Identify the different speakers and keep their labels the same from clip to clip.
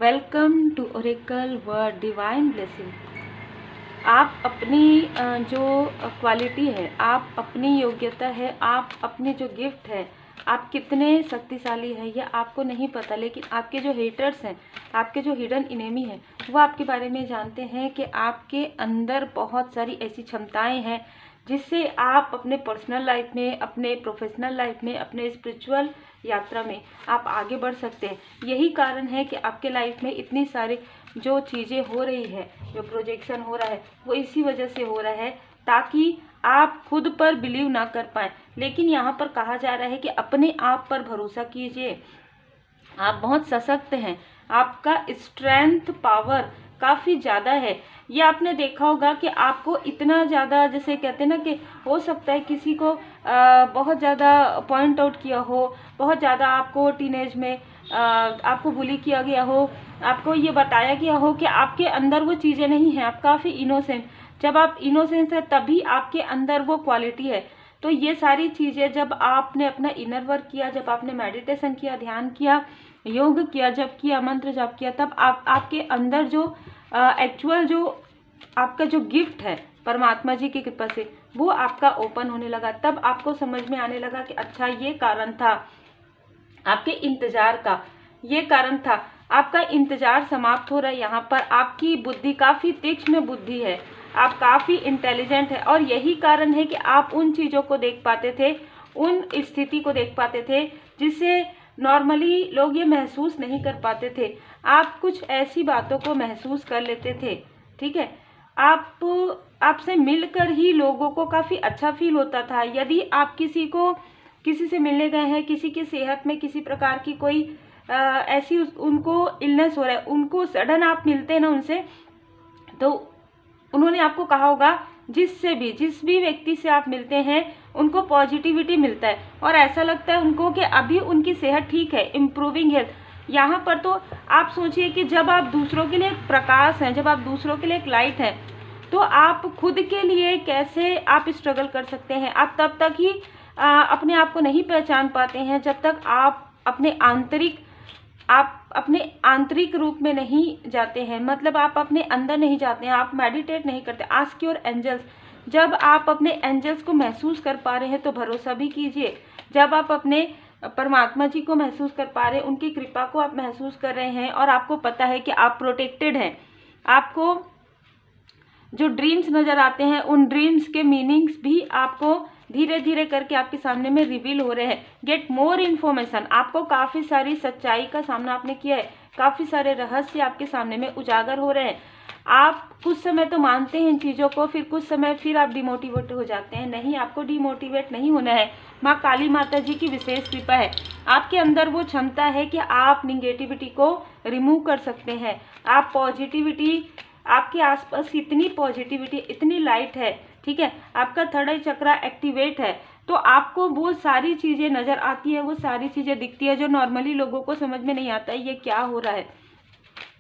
Speaker 1: Welcome to oracle word divine blessing. आप अपनी जो क्वालिटी है, आप अपनी योग्यता है, आप अपने जो गिफ्ट है, आप कितने शक्तिशाली है यह आपको नहीं पता, लेकिन आपके जो हेटर्स हैं, आपके जो हिडन इनेमी हैं, वो आपके बारे में जानते हैं कि आपके अंदर बहुत सारी ऐसी क्षमताएं हैं जिससे आप अपने पर्सनल लाइफ में, अपने प्रोफेशनल लाइफ में, अपने स्पिरिचुअल यात्रा में आप आगे बढ़ सकते हैं। यही कारण है कि आपके लाइफ में इतनी सारी जो चीज़ें हो रही है, जो प्रोजेक्शन हो रहा है, वो इसी वजह से हो रहा है ताकि आप खुद पर बिलीव ना कर पाए। लेकिन यहाँ पर कहा जा रहा है कि अपने आप पर भरोसा कीजिए, आप बहुत सशक्त हैं, आपका स्ट्रेंथ पावर काफ़ी ज़्यादा है। ये आपने देखा होगा कि आपको इतना ज़्यादा, जैसे कहते हैं ना कि हो सकता है किसी को बहुत ज़्यादा पॉइंट आउट किया हो, बहुत ज़्यादा आपको टीनेज में आपको बुली किया गया हो, आपको ये बताया गया हो कि आपके अंदर वो चीज़ें नहीं हैं, आप काफ़ी इनोसेंट। जब आप इनोसेंस है तभी आपके अंदर वो क्वालिटी है। तो ये सारी चीज़ें जब आपने अपना इनर वर्क किया, जब आपने मेडिटेशन किया, ध्यान किया, योग किया, जब किया, मंत्र जाप किया, तब आपके अंदर जो एक्चुअल जो आपका जो गिफ्ट है परमात्मा जी की कृपा से, वो आपका ओपन होने लगा। तब आपको समझ में आने लगा कि अच्छा ये कारण था आपके इंतजार का, ये कारण था। आपका इंतजार समाप्त हो रहा है। यहाँ पर आपकी बुद्धि काफ़ी तीक्ष्ण बुद्धि है, आप काफ़ी इंटेलिजेंट है, और यही कारण है कि आप उन चीज़ों को देख पाते थे, उन स्थिति को देख पाते थे जिससे नॉर्मली लोग ये महसूस नहीं कर पाते थे। आप कुछ ऐसी बातों को महसूस कर लेते थे, ठीक है। आपसे मिलकर ही लोगों को काफ़ी अच्छा फील होता था। यदि आप किसी से मिलने गए हैं, किसी की सेहत में किसी प्रकार की कोई ऐसी उनको इलनेस हो रहा है, उनको सडन आप मिलते हैं ना उनसे, तो उन्होंने आपको कहा होगा जिस भी व्यक्ति से आप मिलते हैं उनको पॉजिटिविटी मिलता है और ऐसा लगता है उनको कि अभी उनकी सेहत ठीक है, इम्प्रूविंग हेल्थ। यहाँ पर तो आप सोचिए कि जब आप दूसरों के लिए एक प्रकाश हैं, जब आप दूसरों के लिए एक लाइट हैं, तो आप खुद के लिए कैसे आप स्ट्रगल कर सकते हैं। आप तब तक ही अपने आप को नहीं पहचान पाते हैं जब तक आप अपने आंतरिक रूप में नहीं जाते हैं, मतलब आप अपने अंदर नहीं जाते हैं, आप मेडिटेट नहीं करते। Ask your angels. जब आप अपने एंजल्स को महसूस कर पा रहे हैं तो भरोसा भी कीजिए। जब आप अपने परमात्मा जी को महसूस कर पा रहे हैं, उनकी कृपा को आप महसूस कर रहे हैं और आपको पता है कि आप प्रोटेक्टेड हैं, आपको जो ड्रीम्स नज़र आते हैं उन ड्रीम्स के मीनिंग्स भी आपको धीरे धीरे करके आपके सामने में रिवील हो रहे हैं। Get more information. आपको काफ़ी सारी सच्चाई का सामना आपने किया है, काफ़ी सारे रहस्य आपके सामने में उजागर हो रहे हैं। आप कुछ समय तो मानते हैं इन चीज़ों को, फिर कुछ समय फिर आप डिमोटिवेट हो जाते हैं। नहीं, आपको डिमोटिवेट नहीं होना है। माँ काली माता जी की विशेष कृपा है, आपके अंदर वो क्षमता है कि आप निगेटिविटी को रिमूव कर सकते हैं। आप पॉजिटिविटी, आपके आसपास इतनी पॉजिटिविटी, इतनी लाइट है, ठीक है, आपका थर्ड आई चक्रा एक्टिवेट है, तो आपको वो सारी चीज़ें नज़र आती है, वो सारी चीज़ें दिखती है जो नॉर्मली लोगों को समझ में नहीं आता है ये क्या हो रहा है।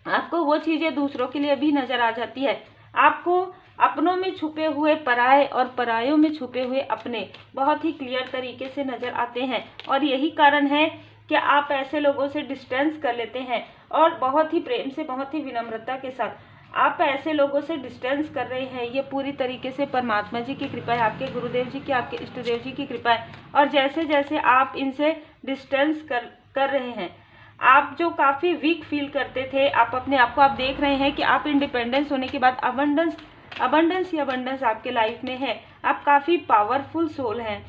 Speaker 1: आपको वो चीज़ें दूसरों के लिए भी नज़र आ जाती है। आपको अपनों में छुपे हुए पराये और परायों में छुपे हुए अपने बहुत ही क्लियर तरीके से नज़र आते हैं, और यही कारण है कि आप ऐसे लोगों से डिस्टेंस कर लेते हैं और बहुत ही प्रेम से, बहुत ही विनम्रता के साथ आप ऐसे लोगों से डिस्टेंस कर रहे हैं। ये पूरी तरीके से परमात्मा जी की कृपा है, आपके गुरुदेव जी की, आपके इष्ट देव जी की कृपा है। और जैसे जैसे आप इनसे डिस्टेंस कर रहे हैं, आप जो काफ़ी वीक फील करते थे, आप अपने आप को आप देख रहे हैं कि आप इंडिपेंडेंस होने के बाद अबंडेंस आपके लाइफ में है। आप काफ़ी पावरफुल सोल हैं,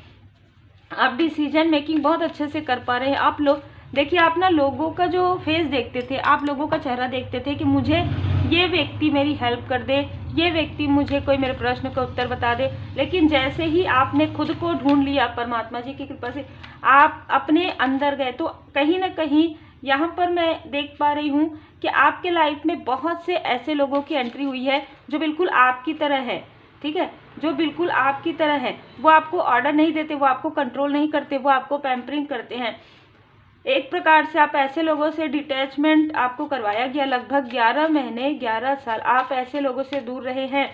Speaker 1: आप डिसीजन मेकिंग बहुत अच्छे से कर पा रहे हैं। आप लोग देखिए, आप ना लोगों का जो फेस देखते थे, आप लोगों का चेहरा देखते थे कि मुझे ये व्यक्ति मेरी हेल्प कर दे, ये व्यक्ति मुझे कोई मेरे प्रश्न का उत्तर बता दे। लेकिन जैसे ही आपने खुद को ढूंढ लिया परमात्मा जी की कृपा से, आप अपने अंदर गए, तो कहीं ना कहीं यहाँ पर मैं देख पा रही हूँ कि आपके लाइफ में बहुत से ऐसे लोगों की एंट्री हुई है जो बिल्कुल आपकी तरह है, ठीक है, जो बिल्कुल आपकी तरह है। वो आपको ऑर्डर नहीं देते, वो आपको कंट्रोल नहीं करते, वो आपको पैम्परिंग करते हैं। एक प्रकार से आप ऐसे लोगों से डिटैचमेंट आपको करवाया गया। लगभग 11 महीने, 11 साल आप ऐसे लोगों से दूर रहे हैं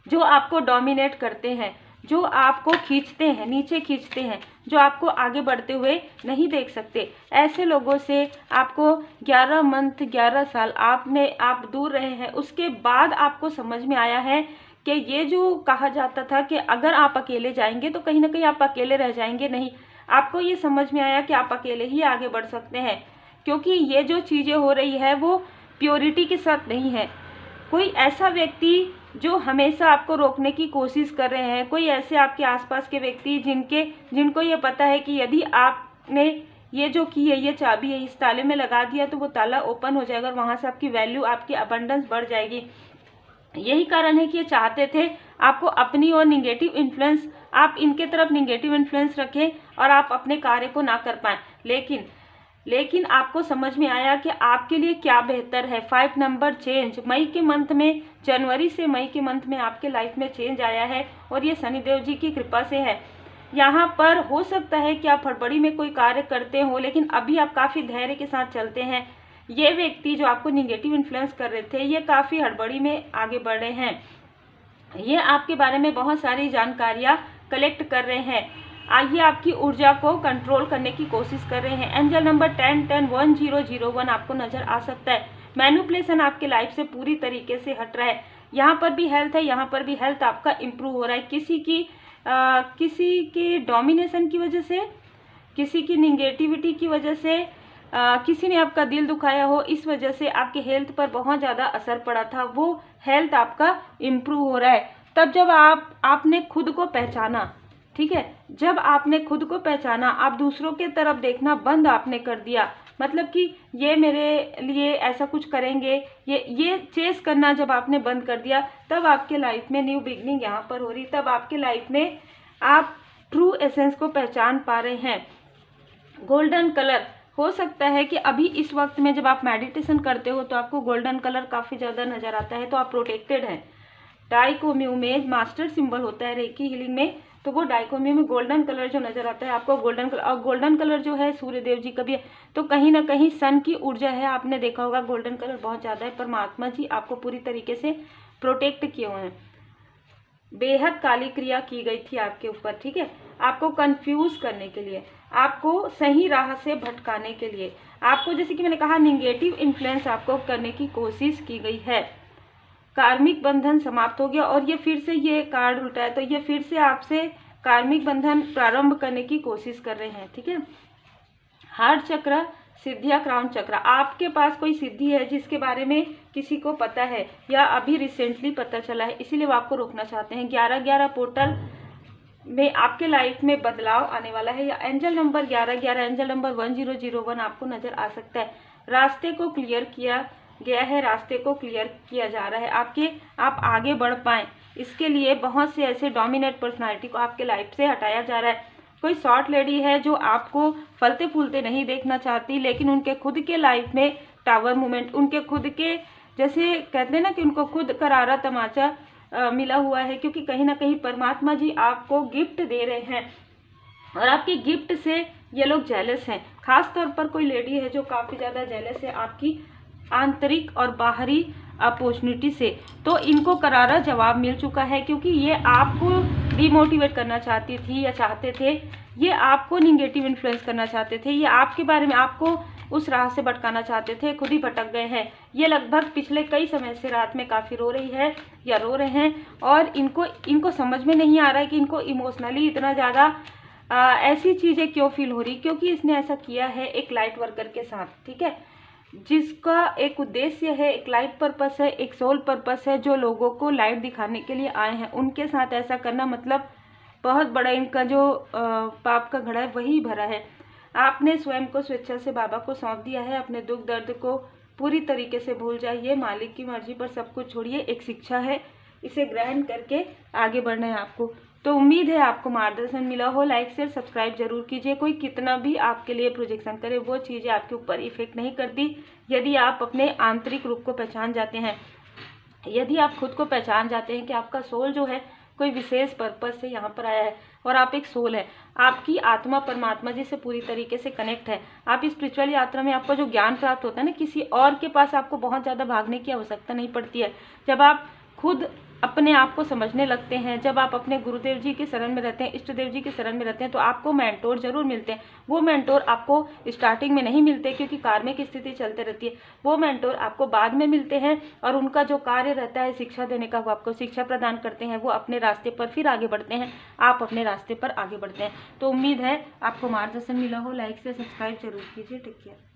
Speaker 1: जो आपको डोमिनेट करते हैं, जो आपको खींचते हैं, नीचे खींचते हैं, जो आपको आगे बढ़ते हुए नहीं देख सकते। ऐसे लोगों से आपको 11 मंथ 11 साल आप दूर रहे हैं। उसके बाद आपको समझ में आया है कि ये जो कहा जाता था कि अगर आप अकेले जाएंगे तो कहीं ना कहीं आप अकेले रह जाएंगे, नहीं, आपको ये समझ में आया कि आप अकेले ही आगे बढ़ सकते हैं, क्योंकि ये जो चीज़ें हो रही है वो प्योरिटी के साथ नहीं है। कोई ऐसा व्यक्ति जो हमेशा आपको रोकने की कोशिश कर रहे हैं, कोई ऐसे आपके आसपास के व्यक्ति जिनको ये पता है कि यदि आपने ये जो की है, ये चाबी है, इस ताले में लगा दिया तो वो ताला ओपन हो जाएगा और वहाँ से आपकी वैल्यू, आपकी अबंडेंस बढ़ जाएगी। यही कारण है कि ये चाहते थे आपको अपनी और निगेटिव इन्फ्लुएंस, आप इनके तरफ निगेटिव इन्फ्लुएंस रखें और आप अपने कार्य को ना कर पाएं। लेकिन आपको समझ में आया कि आपके लिए क्या बेहतर है। 5 नंबर चेंज, मई के मंथ में, जनवरी से मई के मंथ में आपके लाइफ में चेंज आया है और ये शनिदेव जी की कृपा से है। यहाँ पर हो सकता है कि आप हड़बड़ी में कोई कार्य करते हो, लेकिन अभी आप काफ़ी धैर्य के साथ चलते हैं। ये व्यक्ति जो आपको निगेटिव इन्फ्लुएंस कर रहे थे, ये काफ़ी हड़बड़ी में आगे बढ़ रहे हैं। ये आपके बारे में बहुत सारी जानकारियाँ कलेक्ट कर रहे हैं। आइए आपकी ऊर्जा को कंट्रोल करने की कोशिश कर रहे हैं। एंजल नंबर 10101001 आपको नजर आ सकता है। मैनिपुलेशन आपके लाइफ से पूरी तरीके से हट रहा है। यहाँ पर भी हेल्थ है, यहाँ पर भी हेल्थ आपका इम्प्रूव हो रहा है। किसी की डोमिनेशन की वजह से, किसी की निगेटिविटी की वजह से, किसी ने आपका दिल दुखाया हो, इस वजह से आपके हेल्थ पर बहुत ज़्यादा असर पड़ा था, वो हेल्थ आपका इम्प्रूव हो रहा है। तब जब आपने खुद को पहचाना, ठीक है, जब आपने खुद को पहचाना, आप दूसरों के तरफ देखना बंद आपने कर दिया, मतलब कि ये मेरे लिए ऐसा कुछ करेंगे, ये चेस करना जब आपने बंद कर दिया, तब आपके लाइफ में न्यू बिगनिंग यहाँ पर हो रही, तब आपके लाइफ में आप ट्रू एसेंस को पहचान पा रहे हैं। गोल्डन कलर, हो सकता है कि अभी इस वक्त में जब आप मेडिटेशन करते हो तो आपको गोल्डन कलर काफ़ी ज़्यादा नज़र आता है, तो आप प्रोटेक्टेड हैं। डाइकोम्यू में मास्टर सिंबल होता है रेकी हीलिंग में, तो वो डाइकोम्यू में गोल्डन कलर जो नज़र आता है आपको, गोल्डन कलर, और गोल्डन कलर जो है सूर्य देव जी का भी है, तो कहीं ना कहीं सन की ऊर्जा है। आपने देखा होगा गोल्डन कलर बहुत ज़्यादा है। परमात्मा जी आपको पूरी तरीके से प्रोटेक्ट किए हुए हैं। बेहद काली क्रिया की गई थी आपके ऊपर, ठीक है, आपको कंफ्यूज करने के लिए, आपको सही राह से भटकाने के लिए, आपको जैसे कि मैंने कहा निगेटिव इन्फ्लुएंस आपको करने की कोशिश की गई है। कार्मिक बंधन समाप्त हो गया और ये फिर से ये कार्ड उल्टा है, तो ये फिर से आपसे कार्मिक बंधन प्रारंभ करने की कोशिश कर रहे हैं, ठीक है। हार्ट चक्र, सिद्धिया क्राउन चक्र, आपके पास कोई सिद्धि है जिसके बारे में किसी को पता है या अभी रिसेंटली पता चला है, इसीलिए वो आपको रोकना चाहते हैं। 1111 पोर्टल में आपके लाइफ में बदलाव आने वाला है, या एंजल नंबर 1111, एंजल नंबर 1001 आपको नजर आ सकता है। रास्ते को क्लियर किया गया है, रास्ते को क्लियर किया जा रहा है, आप आगे बढ़ पाएं, इसके लिए बहुत से ऐसे डोमिनेट पर्सनालिटी को आपके लाइफ से हटाया जा रहा है। कोई शॉर्ट लेडी है जो आपको फलते फूलते नहीं देखना चाहती, लेकिन उनके खुद के लाइफ में टावर मूवमेंट, उनके खुद के, जैसे कहते हैं ना कि उनको खुद करारा तमाचा मिला हुआ है, क्योंकि कहीं ना कहीं परमात्मा जी आपको गिफ्ट दे रहे हैं और आपके गिफ्ट से ये लोग जेलस हैं। खास तौर पर कोई लेडी है जो काफ़ी ज़्यादा जेलस है आपकी आंतरिक और बाहरी अपॉर्चुनिटी से, तो इनको करारा जवाब मिल चुका है, क्योंकि ये आपको डिमोटिवेट करना चाहती थी या चाहते थे, ये आपको निगेटिव इन्फ्लुएंस करना चाहते थे, ये आपके बारे में आपको उस राह से भटकाना चाहते थे, खुद ही भटक गए हैं। ये लगभग पिछले कई समय से रात में काफ़ी रो रही है या रो रहे हैं, और इनको समझ में नहीं आ रहा है कि इनको इमोशनली इतना ज़्यादा ऐसी चीज़ें क्यों फील हो रही, क्योंकि इसने ऐसा किया है एक लाइट वर्कर के साथ, ठीक है, जिसका एक उद्देश्य है, एक लाइट पर्पस है, एक सोल पर्पस है, जो लोगों को लाइट दिखाने के लिए आए हैं, उनके साथ ऐसा करना मतलब बहुत बड़ा इनका जो पाप का घड़ा है वही भरा है। आपने स्वयं को स्वेच्छा से बाबा को सौंप दिया है, अपने दुख दर्द को पूरी तरीके से भूल जाइए, मालिक की मर्जी पर सब कुछ छोड़िए, एक शिक्षा है, इसे ग्रहण करके आगे बढ़ना है आपको। तो उम्मीद है आपको मार्गदर्शन मिला हो। लाइक शेयर सब्सक्राइब जरूर कीजिए। कोई कितना भी आपके लिए प्रोजेक्शन करे, वो चीज़ें आपके ऊपर इफेक्ट नहीं करती यदि आप अपने आंतरिक रूप को पहचान जाते हैं, यदि आप खुद को पहचान जाते हैं कि आपका सोल जो है कोई विशेष पर्पस से यहाँ पर आया है और आप एक सोल है, आपकी आत्मा परमात्मा जी से पूरी तरीके से कनेक्ट है। आप इस स्पिरिचुअल यात्रा में आपको जो ज्ञान प्राप्त होता है ना, किसी और के पास आपको बहुत ज़्यादा भागने की आवश्यकता नहीं पड़ती है। जब आप खुद अपने आप को समझने लगते हैं, जब आप अपने गुरुदेव जी के शरण में रहते हैं, इष्ट देव जी के शरण में रहते हैं, तो आपको मेंटोर जरूर मिलते हैं। वो मेंटोर आपको स्टार्टिंग में नहीं मिलते, क्योंकि कार्मिक स्थिति चलते रहती है। वो मेंटोर आपको बाद में मिलते हैं, और उनका जो कार्य रहता है शिक्षा देने का, वो आपको शिक्षा प्रदान करते हैं। वो अपने रास्ते पर फिर आगे बढ़ते हैं, आप अपने रास्ते पर आगे बढ़ते हैं। तो उम्मीद है आपको मार्गदर्शन मिला हो। लाइक से सब्सक्राइब जरूर कीजिए। Take care.